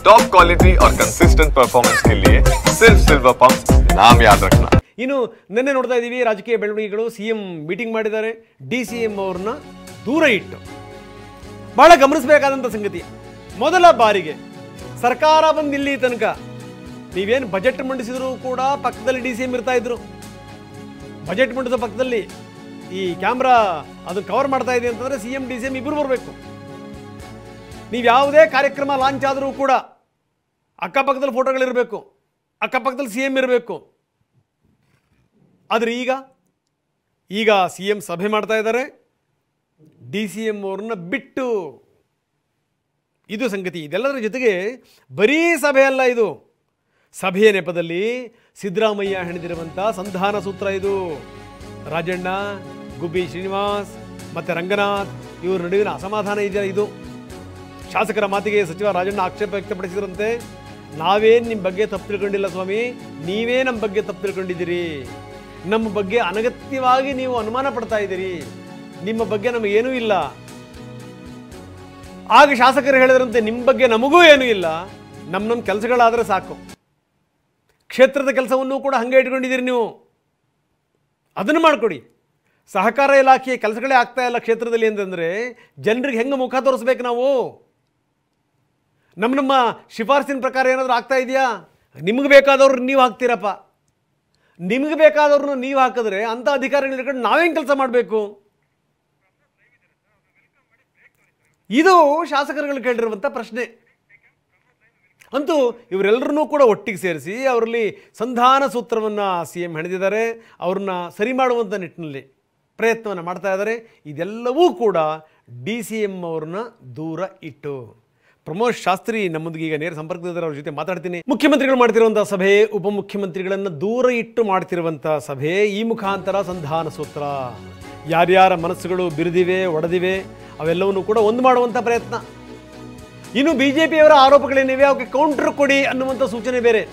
Top quality और consistent performance के लिए सिर्फ सिल्वर पंप नाम याद रखना। ಇನ್ನು ನಿನ್ನೆ ನೋಡ್ತಾ ಇದ್ದೀವಿ ರಾಜಕೀಯ ಬೆಳವಣಿಗೆಗಳು. ಸಿಎಂ ಮೀಟಿಂಗ್ ಮಾಡಿದ್ದಾರೆ, ಡಿಸಿಎಂ ಅವ್ರನ್ನ ದೂರ ಇಟ್ಟು. ಬಹಳ ಗಮನಿಸಬೇಕಾದಂಥ ಸಂಗತಿ, ಮೊದಲ ಬಾರಿಗೆ ಸರ್ಕಾರ ಬಂದು ಇಲ್ಲಿ ತನಕ ನೀವೇನು ಬಜೆಟ್ ಮಂಡಿಸಿದ್ರು ಕೂಡ ಪಕ್ಕದಲ್ಲಿ ಡಿಸಿಎಂ ಇರ್ತಾ ಇದ್ರು. ಬಜೆಟ್ ಮಂಡಿಸೋ ಪಕ್ಕದಲ್ಲಿ ಈ ಕ್ಯಾಮ್ರಾ ಅದನ್ನು ಕವರ್ ಮಾಡ್ತಾ ಇದೆ ಅಂತಂದರೆ ಸಿಎಂ ಡಿಸಿಎಂ ಇಬ್ಬರು ಬರಬೇಕು. ನೀವು ಯಾವುದೇ ಕಾರ್ಯಕ್ರಮ ಲಾಂಚ್ ಆದರೂ ಕೂಡ ಅಕ್ಕಪಕ್ಕದಲ್ಲಿ ಫೋಟೋಗಳಿರಬೇಕು, ಅಕ್ಕಪಕ್ಕದಲ್ಲಿ ಸಿಎಂ ಇರಬೇಕು. ಆದರೆ ಈಗ ಸಿಎಂ ಸಭೆ ಮಾಡ್ತಾ ಇದ್ದಾರೆ, ಡಿಸಿಎಂ ಅವ್ರನ್ನ ಬಿಟ್ಟು. ಇದು ಸಂಗತಿ. ಇದೆಲ್ಲದರ ಜೊತೆಗೆ ಬರೀ ಸಭೆ ಅಲ್ಲ, ಇದು ಸಭೆಯ ನೆಪದಲ್ಲಿ ಸಿದ್ದರಾಮಯ್ಯ ಹೆಣೆದಿರುವಂಥ ಸಂಧಾನ ಸೂತ್ರ ಇದು. ರಾಜಣ್ಣ, ಗುಬ್ಬಿ ಶ್ರೀನಿವಾಸ್ ಮತ್ತು ರಂಗನಾಥ್ ಇವ್ರ ನಡುವಿನ ಅಸಮಾಧಾನ ಇದೆಯಲ್ಲ, ಇದು ಶಾಸಕರ ಮಾತಿಗೆ ಸಚಿವ ರಾಜಣ್ಣ ಆಕ್ಷೇಪ ವ್ಯಕ್ತಪಡಿಸಿದ್ರಂತೆ. ನಾವೇನು ನಿಮ್ಮ ಬಗ್ಗೆ ತಪ್ಪು ತಿಳ್ಕೊಂಡಿಲ್ಲ ಸ್ವಾಮಿ, ನೀವೇ ನಮ್ಮ ಬಗ್ಗೆ ತಪ್ಪು ತಿಳ್ಕೊಂಡಿದ್ದೀರಿ. ನಮ್ಮ ಬಗ್ಗೆ ಅನಗತ್ಯವಾಗಿ ನೀವು ಅನುಮಾನ ಪಡ್ತಾ ಇದ್ದೀರಿ, ನಿಮ್ಮ ಬಗ್ಗೆ ನಮಗೇನೂ ಇಲ್ಲ. ಆಗ ಶಾಸಕರು ಹೇಳಿದ್ರಂತೆ, ನಿಮ್ಮ ಬಗ್ಗೆ ನಮಗೂ ಏನೂ ಇಲ್ಲ, ನಮ್ಮ ಕೆಲಸಗಳಾದರೆ ಸಾಕು. ಕ್ಷೇತ್ರದ ಕೆಲಸವನ್ನು ಕೂಡ ಹಂಗೆ ಇಟ್ಕೊಂಡಿದ್ದೀರಿ ನೀವು, ಅದನ್ನು ಮಾಡಿಕೊಡಿ. ಸಹಕಾರ ಇಲಾಖೆಯ ಕೆಲಸಗಳೇ ಆಗ್ತಾ ಇಲ್ಲ ಕ್ಷೇತ್ರದಲ್ಲಿ ಅಂತಂದರೆ ಜನರಿಗೆ ಹೆಂಗೆ ಮುಖ ತೋರಿಸ್ಬೇಕು ನಾವು? ನಮ್ಮ ಶಿಫಾರಸಿನ ಪ್ರಕಾರ ಏನಾದರೂ ಆಗ್ತಾ ಇದೆಯಾ? ನಿಮಗೆ ಬೇಕಾದವ್ರು ನೀವು ಹಾಕ್ತೀರಪ್ಪ. ನಿಮಗೆ ಬೇಕಾದವ್ರನ್ನ ನೀವು ಹಾಕಿದ್ರೆ ಅಂಥ ಅಧಿಕಾರಿಗಳು ಇಟ್ಕೊಂಡು ನಾವೇನು ಕೆಲಸ ಮಾಡಬೇಕು? ಇದು ಶಾಸಕರುಗಳು ಕೇಳಿರುವಂಥ ಪ್ರಶ್ನೆ. ಅಂತೂ ಇವರೆಲ್ಲರನ್ನೂ ಕೂಡ ಒಟ್ಟಿಗೆ ಸೇರಿಸಿ ಅವರಲ್ಲಿ ಸಂಧಾನ ಸೂತ್ರವನ್ನು ಸಿಎಂ ಹೆಣೆದಿದ್ದಾರೆ. ಅವ್ರನ್ನ ಸರಿ ಮಾಡುವಂಥ ನಿಟ್ಟಿನಲ್ಲಿ ಪ್ರಯತ್ನವನ್ನು ಮಾಡ್ತಾ ಇದ್ದಾರೆ. ಇದೆಲ್ಲವೂ ಕೂಡ ಡಿಸಿಎಂ ಅವ್ರನ್ನ ದೂರ ಇಟ್ಟು. ಪ್ರಮೋದ್ ಶಾಸ್ತ್ರಿ ನಮ್ಮೊಂದಿಗೆ ಈಗ ನೇರ ಸಂಪರ್ಕದಿದ್ದಾರೆ, ಅವ್ರ ಜೊತೆ ಮಾತಾಡ್ತೀನಿ. ಮುಖ್ಯಮಂತ್ರಿಗಳು ಮಾಡ್ತಿರುವಂಥ ಸಭೆ, ಉಪಮುಖ್ಯಮಂತ್ರಿಗಳನ್ನು ದೂರ ಇಟ್ಟು ಮಾಡ್ತಿರುವಂಥ ಸಭೆ, ಈ ಮುಖಾಂತರ ಸಂಧಾನ ಸೂತ್ರ. ಯಾರ್ಯಾರ ಮನಸ್ಸುಗಳು ಬಿರಿದಿವೆ, ಒಡೆದಿವೆ, ಅವೆಲ್ಲವನ್ನೂ ಕೂಡ ಒಂದು ಮಾಡುವಂಥ ಪ್ರಯತ್ನ. ಇನ್ನು ಬಿಜೆಪಿಯವರ ಆರೋಪಗಳೇನಿವೆ ಅವಕ್ಕೆ ಕೌಂಟರ್ ಕೊಡಿ ಅನ್ನುವಂಥ ಸೂಚನೆ ಬೇರೆ.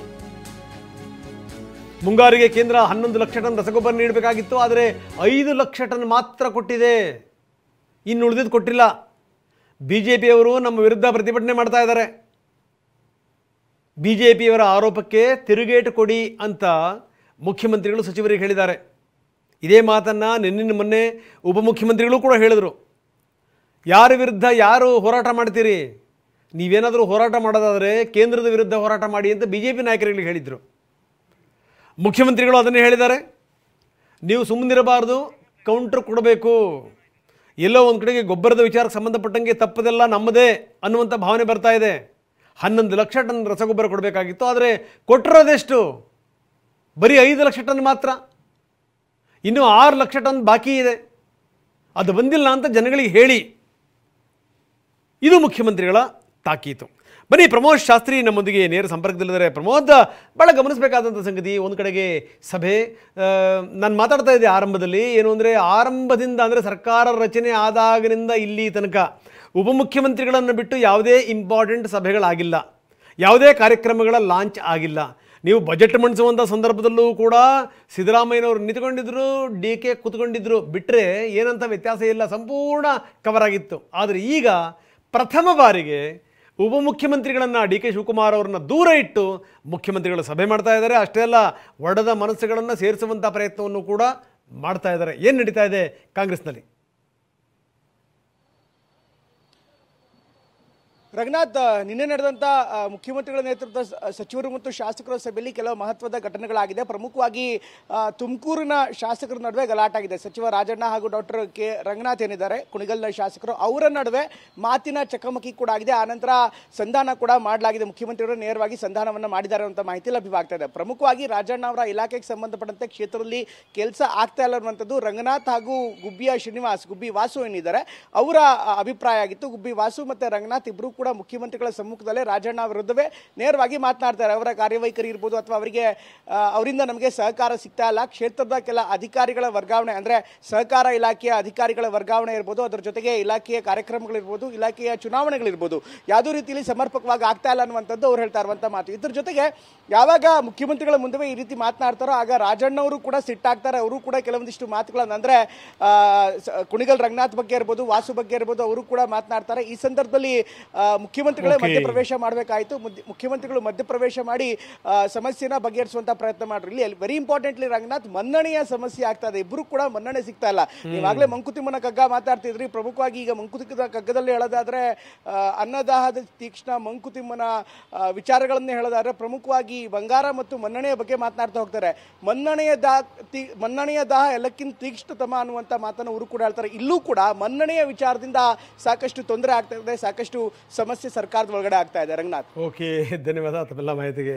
ಮುಂಗಾರಿಗೆ ಕೇಂದ್ರ 11 ಲಕ್ಷ ಟನ್ ರಸಗೊಬ್ಬರ ನೀಡಬೇಕಾಗಿತ್ತು, ಆದರೆ 5 ಲಕ್ಷ ಟನ್ ಮಾತ್ರ ಕೊಟ್ಟಿದೆ, ಇನ್ನು ಉಳಿದಿದ್ದು ಕೊಟ್ಟಿಲ್ಲ. ಬಿಜೆಪಿಯವರು ನಮ್ಮ ವಿರುದ್ಧ ಪ್ರತಿಭಟನೆ ಮಾಡ್ತಾ ಇದ್ದಾರೆ. ಬಿಜೆಪಿಯವರ ಆರೋಪಕ್ಕೆ ತಿರುಗೇಟು ಕೊಡಿ ಅಂತ ಮುಖ್ಯಮಂತ್ರಿಗಳು ಸಚಿವರಿಗೆ ಹೇಳಿದ್ದಾರೆ. ಇದೇ ಮಾತನ್ನು ಮೊನ್ನೆ ಉಪಮುಖ್ಯಮಂತ್ರಿಗಳು ಕೂಡ ಹೇಳಿದರು. ಯಾರ ವಿರುದ್ಧ ಯಾರು ಹೋರಾಟ ಮಾಡ್ತೀರಿ? ನೀವೇನಾದರೂ ಹೋರಾಟ ಮಾಡೋದಾದರೆ ಕೇಂದ್ರದ ವಿರುದ್ಧ ಹೋರಾಟ ಮಾಡಿ ಅಂತ ಬಿಜೆಪಿ ನಾಯಕರುಗಳಿಗೆ ಹೇಳಿದರು. ಮುಖ್ಯಮಂತ್ರಿಗಳು ಅದನ್ನೇ ಹೇಳಿದ್ದಾರೆ. ನೀವು ಸುಮ್ಮನಿರಬಾರ್ದು, ಕೌಂಟ್ರ್ ಕೊಡಬೇಕು. ಎಲ್ಲೋ ಒಂದು ಕಡೆಗೆ ಗೊಬ್ಬರದ ವಿಚಾರಕ್ಕೆ ಸಂಬಂಧಪಟ್ಟಂಗೆ ತಪ್ಪದೆಲ್ಲ ನಮ್ಮದೇ ಅನ್ನುವಂಥ ಭಾವನೆ ಬರ್ತಾ ಇದೆ. 11 ಲಕ್ಷ ಟನ್ ರಸಗೊಬ್ಬರ ಕೊಡಬೇಕಾಗಿತ್ತು, ಆದರೆ ಕೊಟ್ಟಿರೋದೆಷ್ಟು? ಬರೀ 5 ಲಕ್ಷ ಟನ್ ಮಾತ್ರ. ಇನ್ನೂ 6 ಲಕ್ಷ ಟನ್ ಬಾಕಿ ಇದೆ, ಅದು ಬಂದಿಲ್ಲ ಅಂತ ಜನಗಳಿಗೆ ಹೇಳಿ. ಇದು ಮುಖ್ಯಮಂತ್ರಿಗಳ ತಾಕೀತು. ಬನ್ನಿ, ಪ್ರಮೋದ್ ಶಾಸ್ತ್ರಿ ನಮ್ಮೊಂದಿಗೆ ನೇರ ಸಂಪರ್ಕದಲ್ಲಿದ್ದಾರೆ. ಪ್ರಮೋದ್, ಭಾಳ ಗಮನಿಸಬೇಕಾದಂಥ ಸಂಗತಿ, ಒಂದು ಕಡೆಗೆ ಸಭೆ. ನಾನು ಮಾತಾಡ್ತಾ ಇದ್ದೆ ಆರಂಭದಲ್ಲಿ, ಏನು ಅಂದರೆ ಆರಂಭದಿಂದ ಅಂದರೆ ಸರ್ಕಾರ ರಚನೆ ಆದಾಗಿನಿಂದ ಇಲ್ಲಿ ತನಕ ಉಪಮುಖ್ಯಮಂತ್ರಿಗಳನ್ನು ಬಿಟ್ಟು ಯಾವುದೇ ಇಂಪಾರ್ಟೆಂಟ್ ಸಭೆಗಳಾಗಿಲ್ಲ, ಯಾವುದೇ ಕಾರ್ಯಕ್ರಮಗಳ ಲಾಂಚ್ ಆಗಿಲ್ಲ. ನೀವು ಬಜೆಟ್ ಮಂಡಿಸುವಂಥ ಸಂದರ್ಭದಲ್ಲೂ ಕೂಡ ಸಿದ್ದರಾಮಯ್ಯನವರು ನಿಂತ್ಕೊಂಡಿದ್ರು, DK ಕೂತ್ಕೊಂಡಿದ್ರು, ಬಿಟ್ಟರೆ ಏನಂತ ವ್ಯತ್ಯಾಸ ಇಲ್ಲ, ಸಂಪೂರ್ಣ ಕವರ್ ಆಗಿತ್ತು. ಆದರೆ ಈಗ ಪ್ರಥಮ ಬಾರಿಗೆ ಉಪಮುಖ್ಯಮಂತ್ರಿಗಳನ್ನು DK ಶಿವಕುಮಾರ್ ಅವರನ್ನು ದೂರ ಇಟ್ಟು ಮುಖ್ಯಮಂತ್ರಿಗಳು ಸಭೆ ಮಾಡ್ತಾ ಇದ್ದಾರೆ. ಅಷ್ಟೇ ಅಲ್ಲ, ಒಡೆದ ಮನಸ್ಸುಗಳನ್ನು ಸೇರಿಸುವಂಥ ಪ್ರಯತ್ನವನ್ನು ಕೂಡ ಮಾಡ್ತಾ ಇದ್ದಾರೆ. ಏನು ನಡೀತಾ ಇದೆ ಕಾಂಗ್ರೆಸ್ನಲ್ಲಿ? ರಂಗನಾಥ್, ನಿನ್ನೆ ನಡೆದಂಥ ಮುಖ್ಯಮಂತ್ರಿಗಳ ನೇತೃತ್ವದ ಸಚಿವರು ಮತ್ತು ಶಾಸಕರ ಸಭೆಯಲ್ಲಿ ಕೆಲವು ಮಹತ್ವದ ಘಟನೆಗಳಾಗಿದೆ. ಪ್ರಮುಖವಾಗಿ ತುಮಕೂರಿನ ಶಾಸಕರ ನಡುವೆ ಗಲಾಟಾಗಿದೆ. ಸಚಿವ ರಾಜಣ್ಣ ಹಾಗೂ ಡಾಕ್ಟರ್ ಕೆ ರಂಗನಾಥ್ ಏನಿದ್ದಾರೆ, ಕುಣಿಗಲ್ ಶಾಸಕರು, ಅವರ ನಡುವೆ ಮಾತಿನ ಚಕಮಕಿ ಕೂಡ ಆಗಿದೆ. ಆನಂತರ ಸಂಧಾನ ಕೂಡ ಮಾಡಲಾಗಿದೆ. ಮುಖ್ಯಮಂತ್ರಿಗಳು ನೇರವಾಗಿ ಸಂಧಾನವನ್ನು ಮಾಡಿದ್ದಾರೆ ಅಂತ ಮಾಹಿತಿ ಲಭ್ಯವಾಗ್ತಾ ಇದೆ. ಪ್ರಮುಖವಾಗಿ ರಾಜಣ್ಣ ಅವರ ಇಲಾಖೆಗೆ ಸಂಬಂಧಪಟ್ಟಂತೆ ಕ್ಷೇತ್ರದಲ್ಲಿ ಕೆಲಸ ಆಗ್ತಾ ಇಲ್ಲ ಅನ್ನುವಂಥದ್ದು ರಂಗನಾಥ್ ಹಾಗೂ ಗುಬ್ಬಿ ವಾಸು ಏನಿದ್ದಾರೆ ಅವರ ಅಭಿಪ್ರಾಯ ಆಗಿತ್ತು. ಗುಬ್ಬಿ ವಾಸು ಮತ್ತು ರಂಗನಾಥ್ ಇಬ್ಬರು ಕೂಡ ಮುಖ್ಯಮಂತ್ರಿಗಳ ಸಮ್ಮುಖದಲ್ಲೇ ರಾಜಣ್ಣ ವಿರುದ್ಧವೇ ನೇರವಾಗಿ ಮಾತನಾಡ್ತಾರೆ. ಅವರ ಕಾರ್ಯವೈಖರಿ ಇರ್ಬೋದು ಅಥವಾ ಅವರಿಂದ ನಮಗೆ ಸಹಕಾರ ಸಿಗ್ತಾ ಇಲ್ಲ, ಕ್ಷೇತ್ರದ ಕೆಲ ಅಧಿಕಾರಿಗಳ ವರ್ಗಾವಣೆ ಅಂದರೆ ಸಹಕಾರ ಇಲಾಖೆಯ ಅಧಿಕಾರಿಗಳ ವರ್ಗಾವಣೆ ಇರ್ಬೋದು, ಅದರ ಜೊತೆಗೆ ಇಲಾಖೆಯ ಕಾರ್ಯಕ್ರಮಗಳಿರ್ಬೋದು, ಇಲಾಖೆಯ ಚುನಾವಣೆಗಳಿರ್ಬೋದು, ಯಾವುದೋ ರೀತಿಯಲ್ಲಿ ಸಮರ್ಪಕವಾಗಿ ಆಗ್ತಾ ಇಲ್ಲ ಅನ್ನುವಂಥದ್ದು ಅವ್ರು ಹೇಳ್ತಾ ಇರುವಂಥ ಮಾತು. ಇದ್ರ ಜೊತೆಗೆ ಯಾವಾಗ ಮುಖ್ಯಮಂತ್ರಿಗಳ ಮುಂದೆ ಈ ರೀತಿ ಮಾತನಾಡ್ತಾರೋ ಆಗ ರಾಜಣ್ಣವರು ಕೂಡ ಸಿಟ್ಟಾಗ್ತಾರೆ. ಅವರು ಕೂಡ ಕೆಲವೊಂದಿಷ್ಟು ಮಾತುಗಳನ್ನು ಅಂದರೆ ಕುಣಿಗಲ್ ರಂಗನಾಥ್ ಬಗ್ಗೆ ಇರ್ಬೋದು, ವಾಸು ಬಗ್ಗೆ ಇರ್ಬೋದು, ಅವರು ಕೂಡ ಮಾತನಾಡ್ತಾರೆ. ಈ ಸಂದರ್ಭದಲ್ಲಿ ಮುಖ್ಯಮಂತ್ರಿಗಳೇ ಮಧ್ಯಪ್ರವೇಶ ಮಾಡಬೇಕಾಯಿತು. ಮುಖ್ಯಮಂತ್ರಿಗಳು ಮಧ್ಯಪ್ರವೇಶ ಮಾಡಿ ಸಮಸ್ಯೆನ ಬಗೆಹರಿಸುವಂತ ಪ್ರಯತ್ನ ಮಾಡ್ರಿ. ಇಲ್ಲಿ ವೆರಿ ಇಂಪಾರ್ಟೆಂಟ್ಲಿ ರಂಗನಾಥ್, ಮನ್ನಣೆಯ ಸಮಸ್ಯೆ ಆಗ್ತಾ ಇದೆ. ಇಬ್ರು ಕೂಡ ಮನ್ನಣೆ ಸಿಗ್ತಾ ಇಲ್ಲ. ನೀವಾಗಲೇ ಮಂಕುತಿಮ್ಮನ ಕಗ್ಗ ಮಾತಾಡ್ತಿದ್ರಿ. ಪ್ರಮುಖವಾಗಿ ಈಗ ಮಂಕುತಿಮ್ಮನ ಕಗ್ಗದಲ್ಲಿ ಹೇಳೋದಾದ್ರೆ ಅನ್ನದಾಹದ ತೀಕ್ಷ್ಣ ಮಂಕುತಿಮ್ಮನ ವಿಚಾರಗಳನ್ನೇ ಹೇಳೋದಾದ್ರೆ ಪ್ರಮುಖವಾಗಿ ಬಂಗಾರ ಮತ್ತು ಮನ್ನಣೆಯ ಬಗ್ಗೆ ಮಾತನಾಡ್ತಾ ಹೋಗ್ತಾರೆ. ಮನ್ನಣೆಯ ದಾಹ ಎಲ್ಲಕ್ಕಿಂತ ತೀಕ್ಷ್ಣತಮ ಅನ್ನುವಂಥ ಮಾತನ್ನು ಅವರು ಕೂಡ ಹೇಳ್ತಾರೆ. ಇಲ್ಲೂ ಕೂಡ ಮನ್ನಣೆಯ ವಿಚಾರದಿಂದ ಸಾಕಷ್ಟು ತೊಂದರೆ ಆಗ್ತಾ ಇದೆ, ಸಾಕಷ್ಟು ಸಮಸ್ಯೆ ಸರ್ಕಾರದ ಒಳಗಡೆ ಆಗ್ತಾ ಇದೆ. ರಂಗನಾಥ್, ಓಕೆ, ಧನ್ಯವಾದ ತಮ್ಮೆಲ್ಲ ಮಾಹಿತಿಗೆ.